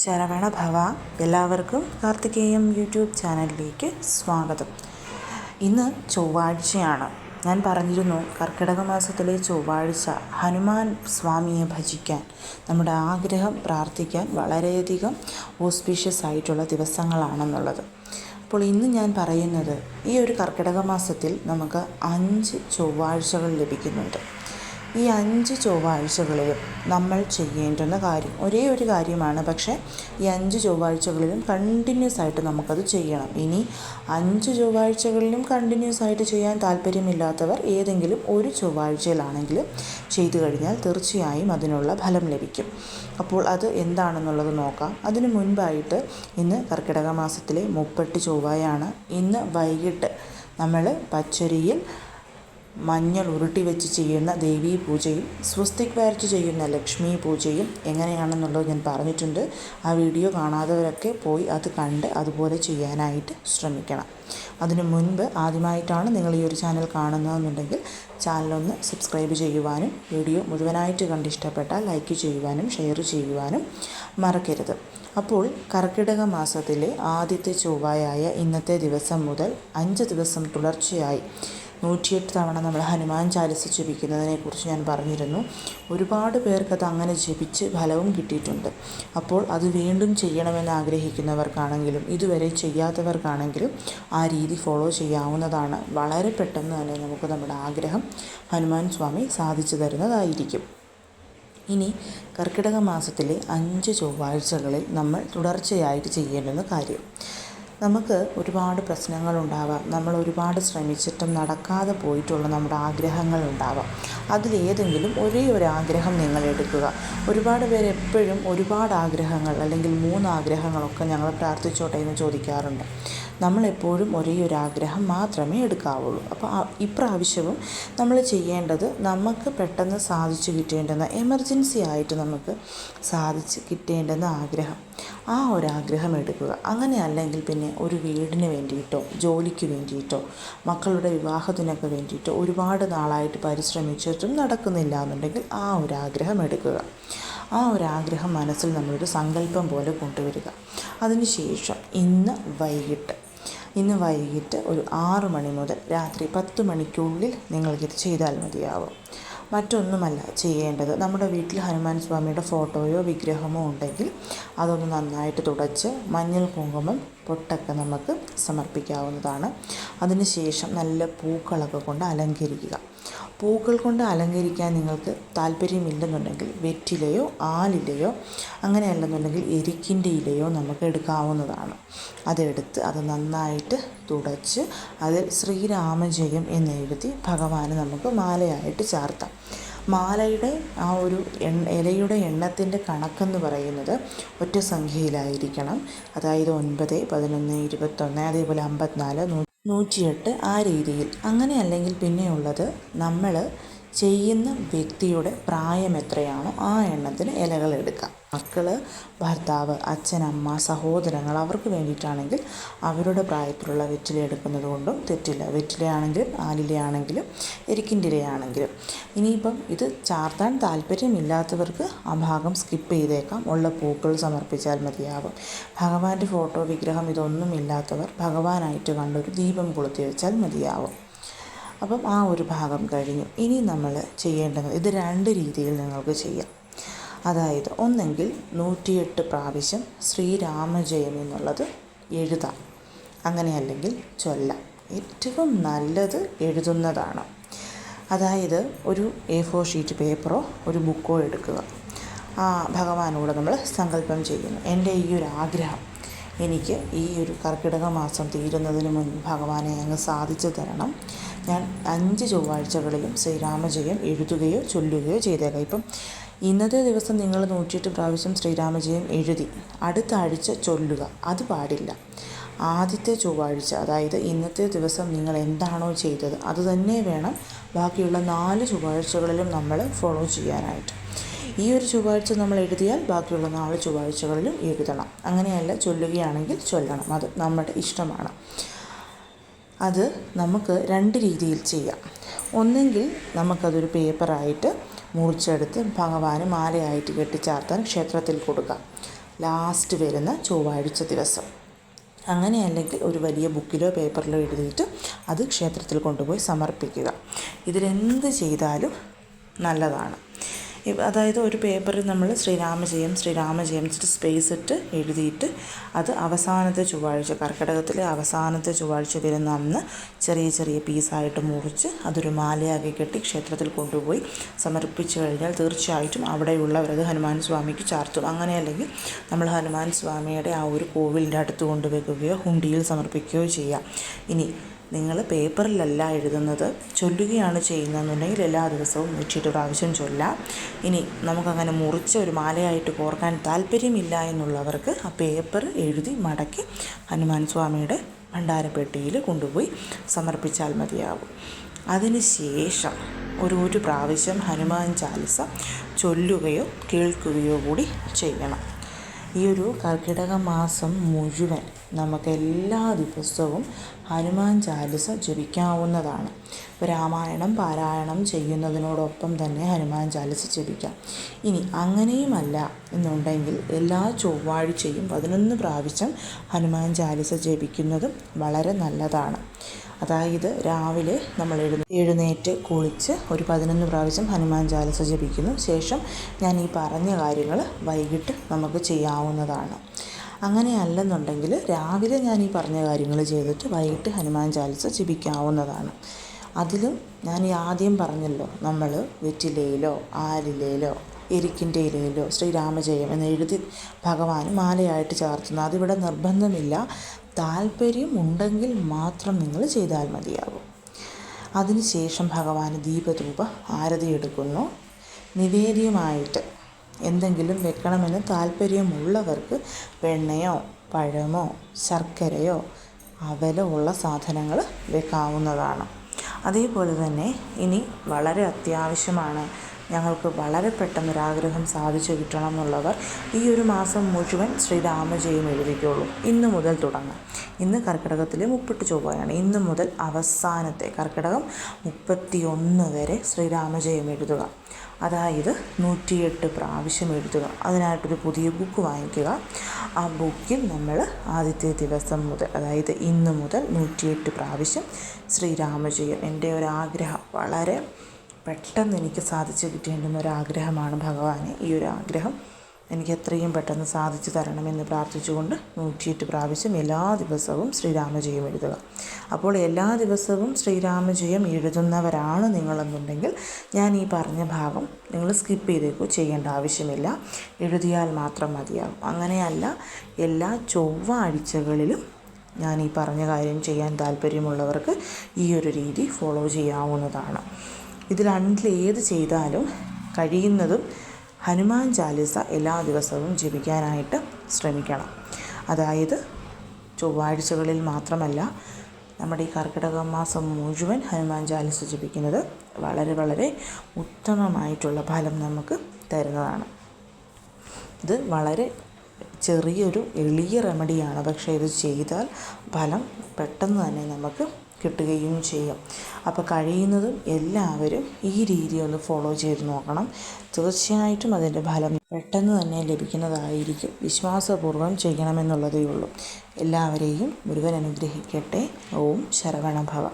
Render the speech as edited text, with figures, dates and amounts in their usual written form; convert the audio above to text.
ശരവണ ഭവ. എല്ലാവർക്കും കാർത്തികേയം യൂട്യൂബ് ചാനലിലേക്ക് സ്വാഗതം. ഇന്ന് ചൊവ്വാഴ്ചയാണ്. ഞാൻ പറഞ്ഞിരുന്നു, കർക്കിടക മാസത്തിലെ ചൊവ്വാഴ്ച ഹനുമാൻ സ്വാമിയെ ഭജിക്കാൻ, നമ്മുടെ ആഗ്രഹം പ്രാർത്ഥിക്കാൻ വളരെയധികം ഓസ്പീഷ്യസ് ആയിട്ടുള്ള ദിവസങ്ങളാണെന്നുള്ളത്. അപ്പോൾ ഇന്ന് ഞാൻ പറയുന്നത്, ഈ ഒരു കർക്കിടക മാസത്തിൽ നമുക്ക് 5 ചൊവ്വാഴ്ചകൾ ലഭിക്കുന്നുണ്ട്. ഈ 5 ചൊവ്വാഴ്ചകളിലും നമ്മൾ ചെയ്യേണ്ടുന്ന കാര്യം ഒരേ ഒരു കാര്യമാണ്. പക്ഷേ ഈ 5 ചൊവ്വാഴ്ചകളിലും കണ്ടിന്യൂസ് ആയിട്ട് നമുക്കത് ചെയ്യണം. ഇനി 5 ചൊവ്വാഴ്ചകളിലും കണ്ടിന്യൂസ് ആയിട്ട് ചെയ്യാൻ താല്പര്യമില്ലാത്തവർ ഏതെങ്കിലും ഒരു ചൊവ്വാഴ്ചയിലാണെങ്കിലും ചെയ്തു കഴിഞ്ഞാൽ തീർച്ചയായും അതിനുള്ള ഫലം ലഭിക്കും. അപ്പോൾ അത് എന്താണെന്നുള്ളത് നോക്കാം. അതിനു മുൻപായിട്ട്, ഇന്ന് കർക്കിടക മാസത്തിലെ 30 ചൊവ്വയാണ്. ഇന്ന് വൈകിട്ട് നമ്മൾ പച്ചരിയിൽ മഞ്ഞൾ ഉരുട്ടി വെച്ച് ചെയ്യുന്ന ദേവീ പൂജയും സ്വസ്തിക് വരച്ച് ചെയ്യുന്ന ലക്ഷ്മി പൂജയും എങ്ങനെയാണെന്നുള്ളത് ഞാൻ പറഞ്ഞിട്ടുണ്ട്. ആ വീഡിയോ കാണാത്തവരൊക്കെ പോയി അത് കണ്ട് അതുപോലെ ചെയ്യാനായിട്ട് ശ്രമിക്കണം. അതിനു മുൻപ് ആദ്യമായിട്ടാണ് നിങ്ങൾ ഈ ഒരു ചാനൽ കാണുന്നതെന്നുണ്ടെങ്കിൽ ചാനലൊന്ന് സബ്സ്ക്രൈബ് ചെയ്യുവാനും വീഡിയോ മുഴുവനായിട്ട് കണ്ട് ഇഷ്ടപ്പെട്ടാൽ ലൈക്ക് ചെയ്യുവാനും ഷെയർ ചെയ്യുവാനും മറക്കരുത്. അപ്പോൾ കർക്കിടക മാസത്തിലെ ആദ്യത്തെ ചൊവ്വയായ ഇന്നത്തെ ദിവസം മുതൽ 5 ദിവസം തുടർച്ചയായി 108 തവണ നമ്മൾ ഹനുമാൻ ചാലിസ ജപിക്കുന്നതിനെക്കുറിച്ച് ഞാൻ പറഞ്ഞിരുന്നു. ഒരുപാട് പേർക്കത് അങ്ങനെ ജപിച്ച് ഫലവും കിട്ടിയിട്ടുണ്ട്. അപ്പോൾ അത് വീണ്ടും ചെയ്യണമെന്ന് ആഗ്രഹിക്കുന്നവർക്കാണെങ്കിലും ഇതുവരെ ചെയ്യാത്തവർക്കാണെങ്കിലും ആ രീതി ഫോളോ ചെയ്യാവുന്നതാണ്. വളരെ പെട്ടെന്ന് തന്നെ നമുക്ക് നമ്മുടെ ആഗ്രഹം ഹനുമാൻ സ്വാമി സാധിച്ചു തരുന്നതായിരിക്കും. ഇനി കർക്കിടക മാസത്തിലെ 5 ചൊവ്വാഴ്ചകളിൽ നമ്മൾ തുടർച്ചയായിട്ട് ചെയ്യേണ്ടുന്ന കാര്യം, നമുക്ക് ഒരുപാട് പ്രശ്നങ്ങളുണ്ടാവാം. നമ്മൾ ഒരുപാട് ശ്രമിച്ചിട്ടും നടക്കാതെ പോയിട്ടുള്ള നമ്മുടെ ആഗ്രഹങ്ങളുണ്ടാവാം. അതിലേതെങ്കിലും ഒരേ ഒരു ആഗ്രഹം നിങ്ങൾ എടുക്കുക. ഒരുപാട് പേര് എപ്പോഴും ഒരുപാട് ആഗ്രഹങ്ങൾ അല്ലെങ്കിൽ 3 ആഗ്രഹങ്ങളൊക്കെ ഞങ്ങൾ പ്രാർത്ഥിച്ചോട്ടെ എന്ന് ചോദിക്കാറുണ്ട്. നമ്മളെപ്പോഴും ഒരേ ഒരു ആഗ്രഹം മാത്രമേ എടുക്കാവുള്ളൂ. അപ്പോൾ ഇപ്രാവശ്യവും നമ്മൾ ചെയ്യേണ്ടത്, നമുക്ക് പെട്ടെന്ന് സാധിച്ചു കിട്ടേണ്ടുന്ന, എമർജൻസി ആയിട്ട് നമുക്ക് സാധിച്ച് കിട്ടേണ്ടുന്ന ആഗ്രഹം, ആ ഒരു ആഗ്രഹം എടുക്കുക. അങ്ങനെ അല്ലെങ്കിൽ പിന്നെ ഒരു വീടിന് വേണ്ടിയിട്ടോ ജോലിക്ക് വേണ്ടിയിട്ടോ മക്കളുടെ വിവാഹത്തിനൊക്കെ വേണ്ടിയിട്ടോ ഒരുപാട് നാളായിട്ട് പരിശ്രമിച്ചിട്ടും നടക്കുന്നില്ല എന്നുണ്ടെങ്കിൽ ആ ഒരു ആഗ്രഹം എടുക്കുക. ആ ഒരു ആഗ്രഹം മനസ്സിൽ നമ്മളൊരു സങ്കല്പം പോലെ കൊണ്ടുവരിക. അതിനുശേഷം ഇന്ന് വൈകിട്ട് ഒരു 6 മണി മുതൽ രാത്രി 10 മണിക്കുള്ളിൽ നിങ്ങൾക്കിത് ചെയ്താൽ മതിയാവും. മറ്റൊന്നുമല്ല ചെയ്യേണ്ടത്. നമ്മുടെ വീട്ടിൽ ഹനുമാൻ സ്വാമിയുടെ ഫോട്ടോയോ വിഗ്രഹമോ ഉണ്ടെങ്കിൽ അതൊന്ന് നന്നായിട്ട് തുടച്ച് മഞ്ഞൾ കുങ്കുമം പൊട്ടൊക്കെ നമുക്ക് സമർപ്പിക്കാവുന്നതാണ്. അതിനുശേഷം നല്ല പൂക്കളൊക്കെ കൊണ്ട് അലങ്കരിക്കുക. പൂക്കൾ കൊണ്ട് അലങ്കരിക്കാൻ നിങ്ങൾക്ക് താല്പര്യമില്ലെന്നുണ്ടെങ്കിൽ വെറ്റിലയോ ആലിലയോ, അങ്ങനെയല്ലെന്നുണ്ടെങ്കിൽ എരിക്കിൻ്റെ ഇലയോ നമുക്ക് എടുക്കാവുന്നതാണ്. അതെടുത്ത് അത് നന്നായിട്ട് തുടച്ച് അതിൽ ശ്രീരാമജയം എന്നെഴുതി ഭഗവാന് നമുക്ക് മാലയായിട്ട് ചാർത്താം. മാലയുടെ ആ ഒരു ഇലയുടെ എണ്ണത്തിൻ്റെ കണക്കെന്ന് പറയുന്നത് ഒറ്റ സംഖ്യയിലായിരിക്കണം. അതായത് 9, 11, 21, അതേപോലെ 54, 108 ആ രീതിയിൽ. അങ്ങനെ അല്ലെങ്കിൽ പിന്നെയുള്ളത്, നമ്മൾ ചെയ്യുന്ന വ്യക്തിയുടെ പ്രായം എത്രയാണോ ആ എണ്ണത്തിന് ഇലകൾ എടുക്കാം. മക്കൾ, ഭർത്താവ്, അച്ഛൻ, അമ്മ, സഹോദരങ്ങൾ, അവർക്ക് വേണ്ടിയിട്ടാണെങ്കിൽ അവരുടെ പ്രായത്തിലുള്ള വെറ്റില എടുക്കുന്നത് കൊണ്ടും തെറ്റില്ല. വെറ്റിലയാണെങ്കിലും ആലിലയാണെങ്കിലും എരിക്കിൻ്റെ ഇലയാണെങ്കിലും. ഇനിയിപ്പം ഇത് ചാർത്താൻ താല്പര്യമില്ലാത്തവർക്ക് ആ ഭാഗം സ്കിപ്പ് ചെയ്തേക്കാം. ഉള്ള പൂക്കൾ സമർപ്പിച്ചാൽ മതിയാവും. ഭഗവാന്റെ ഫോട്ടോ വിഗ്രഹം ഇതൊന്നും ഇല്ലാത്തവർ ഭഗവാനായിട്ട് കണ്ടൊരു ദീപം കൊളുത്തി വെച്ചാൽ മതിയാവും. അപ്പം ആ ഒരു ഭാഗം കഴിഞ്ഞു. ഇനി നമ്മൾ ചെയ്യേണ്ടത്, ഇത് 2 രീതിയിൽ നിങ്ങൾക്ക് ചെയ്യാം. അതായത് ഒന്നെങ്കിൽ 108 പ്രാവശ്യം ശ്രീരാമജയം എന്നുള്ളത് എഴുതാം. അങ്ങനെയല്ലെങ്കിൽ ചൊല്ലാം. ഏറ്റവും നല്ലത് എഴുതുന്നതാണ്. അതായത് ഒരു A4 ഷീറ്റ് പേപ്പറോ ഒരു ബുക്കോ എടുക്കുക. ഭഗവാനോട് നമ്മൾ സങ്കല്പം ചെയ്യുന്നു, എൻ്റെ ഈ ഒരു ആഗ്രഹം എനിക്ക് ഈ ഒരു കർക്കിടക മാസം തീരുന്നതിന് മുൻപ് ഭഗവാനെ അങ്ങ് സാധിച്ചു തരണം. ഞാൻ 5 ചൊവ്വാഴ്ചകളിലും ശ്രീരാമജയം എഴുതുകയോ ചൊല്ലുകയോ ചെയ്തേക്കാം. ഇപ്പം ഇന്നത്തെ ദിവസം നിങ്ങൾ 108 പ്രാവശ്യം ശ്രീരാമജയം എഴുതി അടുത്ത ആഴ്ച ചൊല്ലുക, അത് പാടില്ല. ആദ്യത്തെ ചൊവ്വാഴ്ച, അതായത് ഇന്നത്തെ ദിവസം നിങ്ങൾ എന്താണോ ചെയ്തത് അത് തന്നെ വേണം ബാക്കിയുള്ള 4 ചൊവ്വാഴ്ചകളിലും നമ്മൾ ഫോളോ ചെയ്യാനായിട്ട്. ഈ ഒരു ചൊവ്വാഴ്ച നമ്മൾ എഴുതിയാൽ ബാക്കിയുള്ള 4 ചൊവ്വാഴ്ചകളിലും എഴുതണം. അങ്ങനെയല്ല, ചൊല്ലുകയാണെങ്കിൽ ചൊല്ലണം. അത് നമ്മുടെ ഇഷ്ടമാണ്. അത് നമുക്ക് 2 രീതിയിൽ ചെയ്യാം. ഒന്നെങ്കിൽ നമുക്കതൊരു പേപ്പറായിട്ട് മുറിച്ചെടുത്ത് ഭഗവാന് മാലയായിട്ട് കെട്ടിച്ചാർത്താൻ ക്ഷേത്രത്തിൽ കൊടുക്കാം. ലാസ്റ്റ് വരുന്ന ചൊവ്വാഴ്ച ദിവസം. അങ്ങനെയല്ലെങ്കിൽ ഒരു വലിയ ബുക്കിലോ പേപ്പറിലോ എഴുതിയിട്ട് അത് ക്ഷേത്രത്തിൽ കൊണ്ടുപോയി സമർപ്പിക്കുക. ഇതിലെന്ത് ചെയ്താലും നല്ലതാണ്. അതായത് ഒരു പേപ്പറിൽ നമ്മൾ ശ്രീരാമജയം വെച്ചിട്ട് സ്പേസ് ഇട്ട് എഴുതിയിട്ട് അത് അവസാനത്തെ ചൊവ്വാഴ്ച, കർക്കിടകത്തിലെ അവസാനത്തെ ചൊവ്വാഴ്ച വരുന്ന അന്ന് ചെറിയ ചെറിയ പീസായിട്ട് മുറിച്ച് അതൊരു മാലയാക്കി കെട്ടി ക്ഷേത്രത്തിൽ കൊണ്ടുപോയി സമർപ്പിച്ചു കഴിഞ്ഞാൽ തീർച്ചയായിട്ടും അവിടെയുള്ളവരത് ഹനുമാൻ സ്വാമിക്ക് ചാർത്തും. അങ്ങനെയല്ലെങ്കിൽ നമ്മൾ ഹനുമാൻ സ്വാമിയുടെ ആ ഒരു കോവിലിൻ്റെ അടുത്ത് കൊണ്ടുവയ്ക്കുകയോ ഹുണ്ടിയിൽ സമർപ്പിക്കുകയോ ചെയ്യാം. ഇനി നിങ്ങൾ പേപ്പറിലല്ല എഴുതുന്നത്, ചൊല്ലുകയാണ് ചെയ്യുന്നതെന്നുണ്ടെങ്കിൽ എല്ലാ ദിവസവും 108 പ്രാവശ്യം ചൊല്ലാം. ഇനി നമുക്കങ്ങനെ മുറിച്ച് ഒരു മാലയായിട്ട് കോർക്കാൻ താല്പര്യമില്ല എന്നുള്ളവർക്ക് ആ പേപ്പർ എഴുതി മടക്കി ഹനുമാൻ സ്വാമിയുടെ ഭണ്ഡാരപ്പെട്ടിയിൽ കൊണ്ടുപോയി സമർപ്പിച്ചാൽ മതിയാകും. അതിന് ശേഷം ഒരു പ്രാവശ്യം ഹനുമാൻ ചാലിസ ചൊല്ലുകയോ കേൾക്കുകയോ കൂടി ചെയ്യണം. ഈ ഒരു കർക്കിടക മാസം മുഴുവൻ നമുക്ക് എല്ലാ ദിവസവും ഹനുമാൻ ചാലിസ ജപിക്കാവുന്നതാണ്. രാമായണം പാരായണം ചെയ്യുന്നതിനോടൊപ്പം തന്നെ ഹനുമാൻ ചാലിസ ജപിക്കാം. ഇനി അങ്ങനെയുമല്ല എന്നുണ്ടെങ്കിൽ എല്ലാ ചൊവ്വാഴ്ചയും 11 പ്രാവശ്യം ഹനുമാൻ ചാലിസ ജപിക്കുന്നതും വളരെ നല്ലതാണ്. അതായത് രാവിലെ നമ്മൾ എഴുന്നേറ്റ് കുളിച്ച് ഒരു 11 പ്രാവശ്യം ഹനുമാൻ ചാലിസ ജപിക്കുന്നു. ശേഷം ഞാൻ ഈ പറഞ്ഞ കാര്യങ്ങൾ വൈകിട്ട് നമുക്ക് ചെയ്യാവുന്നതാണ്. അങ്ങനെയല്ലെന്നുണ്ടെങ്കിൽ രാവിലെ ഞാൻ ഈ പറഞ്ഞ കാര്യങ്ങൾ ചെയ്തിട്ട് വൈകിട്ട് ഹനുമാൻ ചാലിസ ജപിക്കാവുന്നതാണ്. അതിലും ഞാൻ ആദ്യം പറഞ്ഞല്ലോ, നമ്മൾ വെറ്റിലയിലോ ആലിലയിലോ എരിക്കിൻ്റെ ഇലയിലോ ശ്രീരാമജയം എന്ന് എഴുതി ഭഗവാന് മാലയായിട്ട് ചാർത്തുന്നു. അതിവിടെ നിർബന്ധമില്ല. താല്പര്യം ഉണ്ടെങ്കിൽ മാത്രം നിങ്ങൾ ചെയ്താൽ മതിയാകും. അതിനുശേഷം ഭഗവാന് ദീപധൂപ ആരതി എടുക്കുന്നു. നിവേദ്യമായിട്ട് എന്തെങ്കിലും വെക്കണമെന്ന് താല്പര്യമുള്ളവർക്ക് വെണ്ണയോ പഴമോ ശർക്കരയോ അവലോ ഉള്ള സാധനങ്ങൾ വെക്കാവുന്നതാണ്. അതേപോലെ തന്നെ ഇനി വളരെ അത്യാവശ്യമാണ്, ഞങ്ങൾക്ക് വളരെ പെട്ടെന്നൊരാഗ്രഹം സാധിച്ചു കിട്ടണം എന്നുള്ളവർ ഈ ഒരു മാസം മുഴുവൻ ശ്രീരാമജയം എഴുതിക്കോളൂ. ഇന്ന് മുതൽ തുടങ്ങാം. ഇന്ന് കർക്കിടകത്തിലെ 30 ചൊവ്വയാണ്. ഇന്ന് മുതൽ അവസാനത്തെ കർക്കിടകം 31 വരെ ശ്രീരാമജയം എഴുതുക. അതായത് 108 പ്രാവശ്യം എഴുതുക. അതിനായിട്ടൊരു പുതിയ ബുക്ക് വാങ്ങിക്കുക. ആ ബുക്കിൽ നമ്മൾ ആദ്യത്തെ ദിവസം മുതൽ, അതായത് ഇന്ന് മുതൽ 108 പ്രാവശ്യം ശ്രീരാമജയം. എൻ്റെ ഒരാഗ്രഹം, വളരെ പെട്ടെന്ന് എനിക്ക് സാധിച്ചു കിട്ടേണ്ടുന്ന ഒരാഗ്രഹമാണ് ഭഗവാനെ. ഈ ഒരു ആഗ്രഹം എനിക്ക് എത്രയും പെട്ടെന്ന് സാധിച്ചു തരണമെന്ന് പ്രാർത്ഥിച്ചുകൊണ്ട് 108 പ്രാവശ്യം എല്ലാ ദിവസവും ശ്രീരാമജയം എഴുതുക. അപ്പോൾ എല്ലാ ദിവസവും ശ്രീരാമജയം എഴുതുന്നവരാണ് നിങ്ങളെന്നുണ്ടെങ്കിൽ ഞാൻ ഈ പറഞ്ഞ ഭാഗം നിങ്ങൾ സ്കിപ്പ് ചെയ്തേക്കോ, ചെയ്യേണ്ട ആവശ്യമില്ല. എഴുതിയാൽ മാത്രം മതിയാകും. അങ്ങനെയല്ല, എല്ലാ ചൊവ്വാഴ്ചകളിലും ഞാൻ ഈ പറഞ്ഞ കാര്യം ചെയ്യാൻ താല്പര്യമുള്ളവർക്ക് ഈ ഒരു രീതി ഫോളോ ചെയ്യാവുന്നതാണ്. ഇത് രണ്ടിൽ ഏത് ചെയ്താലും കഴിയുന്നതും ഹനുമാൻ ചാലിസ എല്ലാ ദിവസവും ജപിക്കാനായിട്ട് ശ്രമിക്കണം. അതായത് ചൊവ്വാഴ്ചകളിൽ മാത്രമല്ല, നമ്മുടെ ഈ കർക്കിടക മാസം മുഴുവൻ ഹനുമാൻ ചാലിസ ജപിക്കുന്നത് വളരെ വളരെ ഉത്തമമായിട്ടുള്ള ഫലം നമുക്ക് തരുന്നതാണ്. ഇത് വളരെ ചെറിയൊരു എളിയ റെമഡിയാണ്. പക്ഷേ ഇത് ചെയ്താൽ ഫലം പെട്ടെന്ന് തന്നെ നമുക്ക് കിട്ടുകയും ചെയ്യും. അപ്പോൾ കഴിയുന്നതും എല്ലാവരും ഈ രീതി ഒന്ന് ഫോളോ ചെയ്ത് നോക്കണം. തീർച്ചയായിട്ടും അതിൻ്റെ ഫലം പെട്ടെന്ന് തന്നെ ലഭിക്കുന്നതായിരിക്കും. വിശ്വാസപൂർവ്വം ചെയ്യണമെന്നുള്ളതേ ഉള്ളൂ. എല്ലാവരെയും മുരുകൻ അനുഗ്രഹിക്കട്ടെ. ഓം ശരവണ ഭവ.